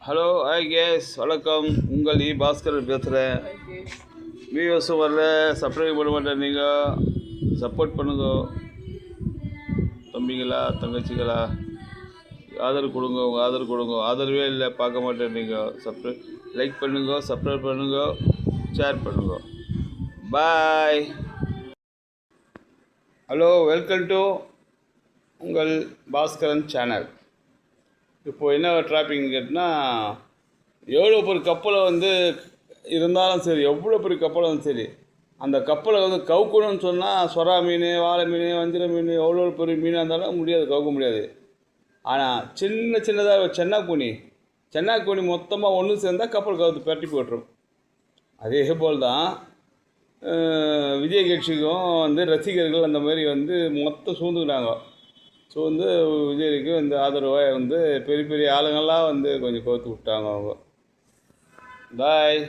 Hello case வணக்கம். உங்கள் பாஸ்கர் பேசுகிறேன். வியூவர்ஸும் வரல, சப்ஸ்கிரைப் பண்ண மாட்டேன். நீங்கள் சப்போர்ட் பண்ணுங்க தம்பிங்களா, தங்கச்சிங்களா. ஆதரவு கொடுங்க, உங்கள் ஆதரவு கொடுங்க. ஆதரவே இல்லை, பார்க்க மாட்டேன். நீங்கள் லைக் பண்ணுங்க, சப்ஸ்கிரைப் பண்ணுங்க, ஷேர் பண்ணுங்க. பாய். ஹலோ, வெல்கம் டு உங்கள் பாஸ்கரன் சேனல். இப்போது என்ன டிராப்பிங் கேட்டால், எவ்வளோ பெரிய கப்பலை இருந்தாலும் சரி, எவ்வளோ பெரிய கப்பலை சரி, அந்த கப்பலை கவுக்கணும்னு சொன்னால் சொரா மீன், வாழை மீன், வஞ்சிர மீன், எவ்வளோ பெரிய மீனாக இருந்தாலும் முடியாது, கவுக்க முடியாது. ஆனால் சின்னதாக சென்னாக்கூனி மொத்தமாக ஒன்று சேர்ந்தால் கப்பல் கவுத்து பரட்டி போட்டுரும். அதே போல் தான் விஜய் கட்சிக்கும் ரசிகர்கள் அந்த மாதிரி மொத்தம் சூழ்ந்துக்கிட்டாங்க. ஸோ விஜய்க்கு ஆதரவாக பெரிய பெரிய ஆளுங்கள்லாம் கொஞ்சம் கோர்த்து விட்டாங்க அவங்க. பாய்.